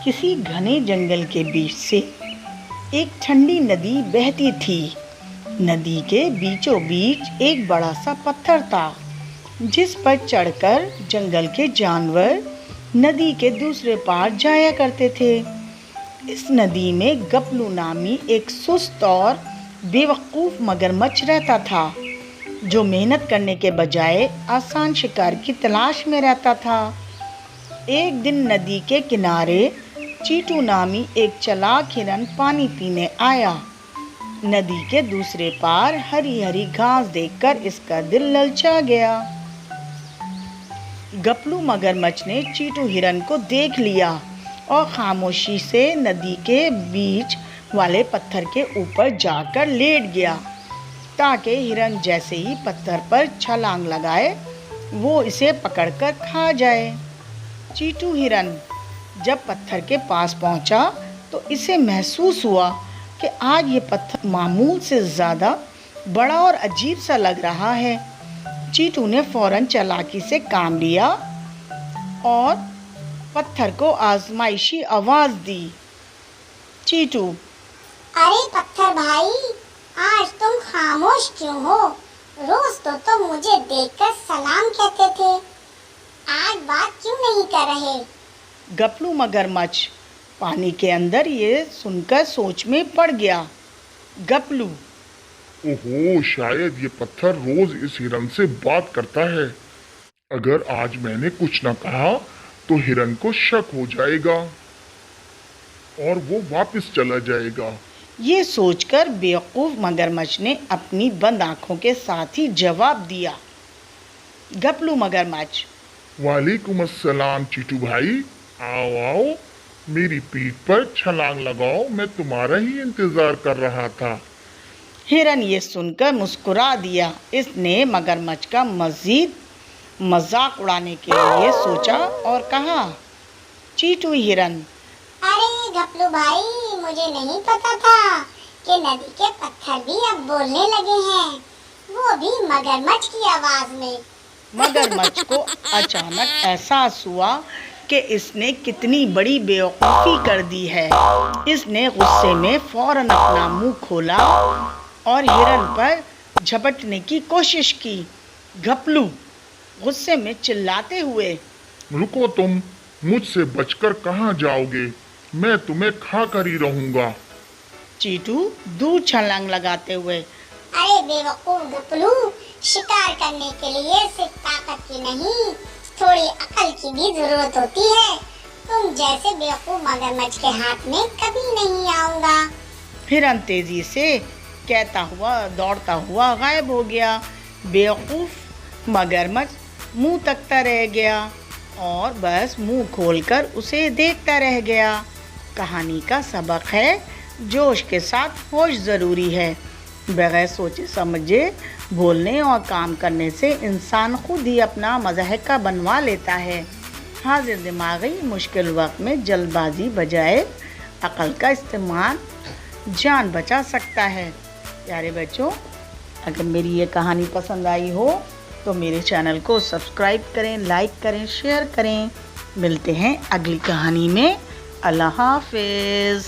किसी घने जंगल के बीच से एक ठंडी नदी बहती थी। नदी के बीचों बीच एक बड़ा सा पत्थर था, जिस पर चढ़कर जंगल के जानवर नदी के दूसरे पार जाया करते थे। इस नदी में गपलू नामी एक सुस्त और बेवकूफ़ मगरमच्छ रहता था, जो मेहनत करने के बजाय आसान शिकार की तलाश में रहता था। एक दिन नदी के किनारे चीटू नामी एक चालाक हिरन पानी पीने आया। नदी के दूसरे पार हरी हरी घास देखकर इसका दिल ललचा गया। गपलू मगरमच्छ ने चीटू हिरन को देख लिया और खामोशी से नदी के बीच वाले पत्थर के ऊपर जाकर लेट गया, ताकि हिरन जैसे ही पत्थर पर छलांग लगाए वो इसे पकड़कर खा जाए। चीटू हिरन जब पत्थर के पास पहुंचा तो इसे महसूस हुआ कि आज ये पत्थर मामूल से ज़्यादा बड़ा और अजीब सा लग रहा है। चीटू ने फौरन चालाकी से काम लिया और पत्थर को आजमाइशी आवाज़ दी। चीटू, अरे पत्थर भाई, आज तुम खामोश क्यों हो? रोज तो तुम मुझे देखकर सलाम कहते थे, आज बात क्यों नहीं कर रहे? गपलू मगरमच्छ पानी के अंदर ये सुनकर सोच में पड़ गया। गपलू, ओहो, शायद ये पत्थर रोज इस हिरन से बात करता है। अगर आज मैंने कुछ न कहा तो हिरन को शक हो जाएगा और वो वापस चला जाएगा। ये सोचकर बेवकूफ़ मगरमच्छ ने अपनी बंद आंखों के साथ ही जवाब दिया। गपलू मगरमच्छ, वालेकुम अस्सलाम चीटू भाई, आओ आओ, मेरी पीठ पर छलांग लगाओ, मैं तुम्हारा ही इंतजार कर रहा था। हिरन ये सुनकर मुस्कुरा दिया। इसने मगरमच्छ का मज़ीद मजाक उड़ाने के लिए सोचा और कहा, चीटू हिरन, अरे गपलू भाई, मुझे नहीं पता था कि नदी के पत्थर भी अब बोलने लगे हैं, वो भी मगरमच्छ की आवाज में। मगरमच्छ को अचानक एहसास हुआ कि इसने कितनी बड़ी बेवकूफ़ी कर दी है। इसने गुस्से में फौरन अपना मुंह खोला और हिरन पर झपटने की कोशिश की। गपलू गुस्से में चिल्लाते हुए, रुको तुम, मुझसे बचकर कहाँ जाओगे? मैं तुम्हें खा कर ही रहूंगा। चीटू दूर छलांग लगाते हुए, अरे बेवकूफ गपलू, शिकार करने के लिए सिर्फ ताकत की नहीं, थोड़ी अकल की भी जरूरत होती है। तुम जैसे बेवकूफ मगरमच्छ के हाथ में कभी नहीं आऊंगा। हिरन तेजी से कहता हुआ दौड़ता हुआ गायब हो गया। बेवकूफ मगरमच्छ मुंह तकता रह गया और बस मुंह खोलकर उसे देखता रह गया। कहानी का सबक है, जोश के साथ होश ज़रूरी है। बगैर सोचे समझे बोलने और काम करने से इंसान खुद ही अपना मज़ाहिका बनवा लेता है। हाजिर दिमागी मुश्किल वक्त में जल्दबाजी बजाय अकल का इस्तेमाल जान बचा सकता है। प्यारे बच्चों, अगर मेरी ये कहानी पसंद आई हो तो मेरे चैनल को सब्सक्राइब करें, लाइक करें, शेयर करें। मिलते हैं अगली कहानी में। अल्लाह हाफिज़।